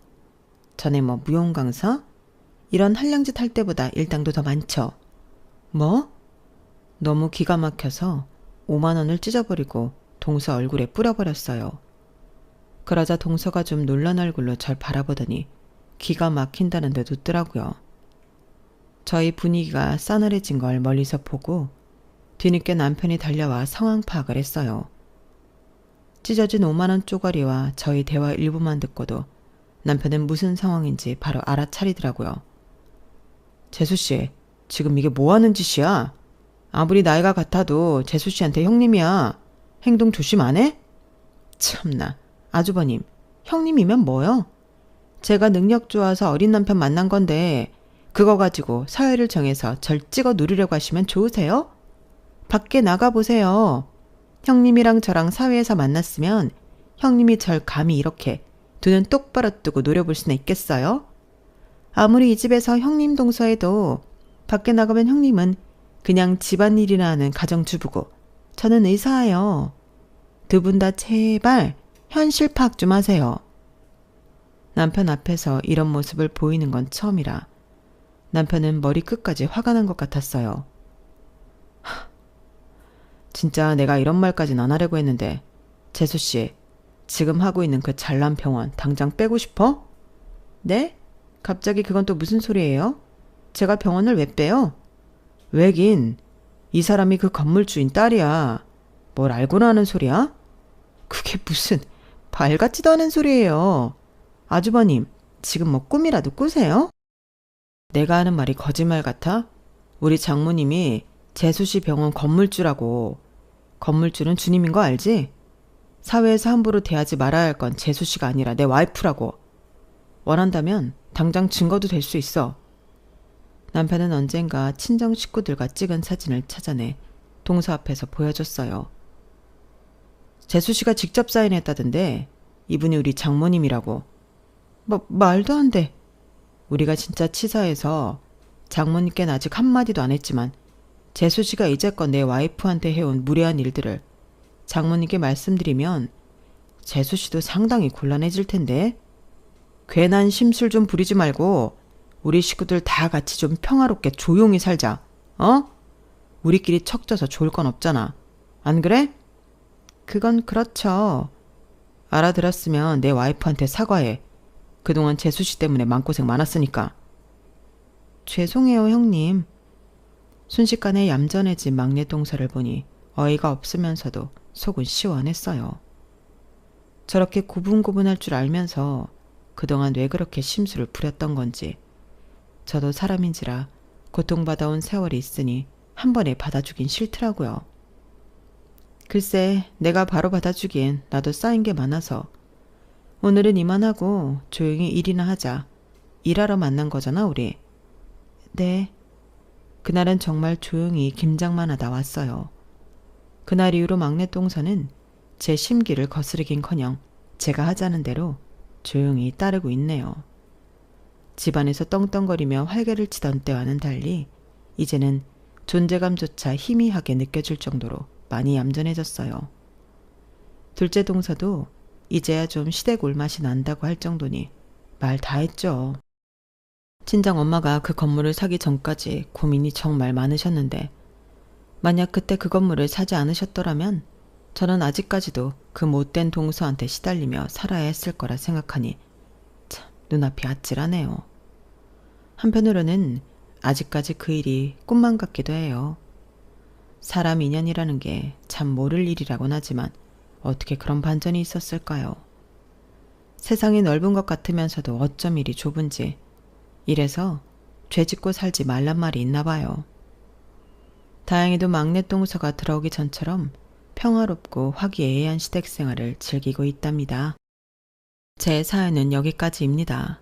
전에 뭐 무용 강사? 이런 한량짓 할 때보다 일당도 더 많죠. 뭐? 너무 기가 막혀서 5만 원을 찢어버리고 동서 얼굴에 뿌려버렸어요. 그러자 동서가 좀 놀란 얼굴로 절 바라보더니 기가 막힌다는 듯 웃더라고요. 저희 분위기가 싸늘해진 걸 멀리서 보고 뒤늦게 남편이 달려와 상황 파악을 했어요. 찢어진 5만 원 쪼가리와 저희 대화 일부만 듣고도 남편은 무슨 상황인지 바로 알아차리더라고요. 재수씨, 지금 이게 뭐 하는 짓이야? 아무리 나이가 같아도 재수씨한테 형님이야. 행동 조심 안 해? 참나, 아주버님, 형님이면 뭐요? 제가 능력 좋아서 어린 남편 만난 건데 그거 가지고 서열을 정해서 절 찍어 누르려고 하시면 좋으세요? 밖에 나가보세요. 형님이랑 저랑 사회에서 만났으면 형님이 절 감히 이렇게 두 눈 똑바로 뜨고 노려볼 수는 있겠어요? 아무리 이 집에서 형님 동서해도 밖에 나가면 형님은 그냥 집안일이나 하는 가정주부고 저는 의사예요. 두 분 다 제발 현실 파악 좀 하세요. 남편 앞에서 이런 모습을 보이는 건 처음이라 남편은 머리 끝까지 화가 난 것 같았어요. 진짜 내가 이런 말까진 안 하려고 했는데 재수씨, 지금 하고 있는 그 잘난 병원 당장 빼고 싶어? 네? 갑자기 그건 또 무슨 소리예요? 제가 병원을 왜 빼요? 왜긴, 이 사람이 그 건물주인 딸이야. 뭘 알고나 하는 소리야? 그게 무슨 발 같지도 않은 소리예요. 아주버님, 지금 뭐 꿈이라도 꾸세요? 내가 하는 말이 거짓말 같아? 우리 장모님이 재수씨 병원 건물주라고. 건물주는 주님인 거 알지? 사회에서 함부로 대하지 말아야 할 건 재수씨가 아니라 내 와이프라고. 원한다면 당장 증거도 될 수 있어. 남편은 언젠가 친정 식구들과 찍은 사진을 찾아내 동서 앞에서 보여줬어요. 재수씨가 직접 사인했다던데 이분이 우리 장모님이라고. 말도 안 돼. 우리가 진짜 치사해서 장모님께는 아직 한마디도 안 했지만 재수씨가 이제껏 내 와이프한테 해온 무례한 일들을 장모님께 말씀드리면 재수씨도 상당히 곤란해질 텐데. 괜한 심술 좀 부리지 말고 우리 식구들 다 같이 좀 평화롭게 조용히 살자. 어? 우리끼리 척져서 좋을 건 없잖아. 안 그래? 그건 그렇죠. 알아들었으면 내 와이프한테 사과해. 그동안 재수씨 때문에 마음고생 많았으니까. 죄송해요, 형님. 순식간에 얌전해진 막내 동서를 보니 어이가 없으면서도 속은 시원했어요. 저렇게 고분고분할 줄 알면서 그동안 왜 그렇게 심술을 부렸던 건지 저도 사람인지라 고통받아온 세월이 있으니 한 번에 받아주긴 싫더라고요. 글쎄, 내가 바로 받아주기엔 나도 쌓인 게 많아서 오늘은 이만하고 조용히 일이나 하자. 일하러 만난 거잖아, 우리. 네. 그날은 정말 조용히 김장만 하다 왔어요. 그날 이후로 막내 동서는 제 심기를 거스르긴커녕 제가 하자는 대로 조용히 따르고 있네요. 집안에서 떵떵거리며 활개를 치던 때와는 달리 이제는 존재감조차 희미하게 느껴질 정도로 많이 얌전해졌어요. 둘째 동서도 이제야 좀 시댁 올맛이 난다고 할 정도니 말 다 했죠. 친정 엄마가 그 건물을 사기 전까지 고민이 정말 많으셨는데 만약 그때 그 건물을 사지 않으셨더라면 저는 아직까지도 그 못된 동서한테 시달리며 살아야 했을 거라 생각하니 참 눈앞이 아찔하네요. 한편으로는 아직까지 그 일이 꿈만 같기도 해요. 사람 인연이라는 게 참 모를 일이라곤 하지만 어떻게 그런 반전이 있었을까요? 세상이 넓은 것 같으면서도 어쩜 이리 좁은지 이래서 죄짓고 살지 말란 말이 있나 봐요. 다행히도 막내 동서가 들어오기 전처럼 평화롭고 화기애애한 시댁 생활을 즐기고 있답니다. 제 사연은 여기까지입니다.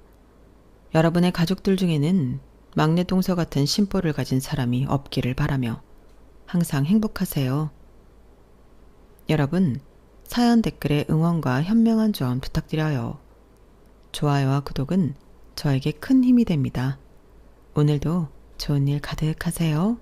여러분의 가족들 중에는 막내 동서 같은 심보를 가진 사람이 없기를 바라며 항상 행복하세요. 여러분, 사연 댓글에 응원과 현명한 조언 부탁드려요. 좋아요와 구독은 저에게 큰 힘이 됩니다. 오늘도 좋은 일 가득하세요.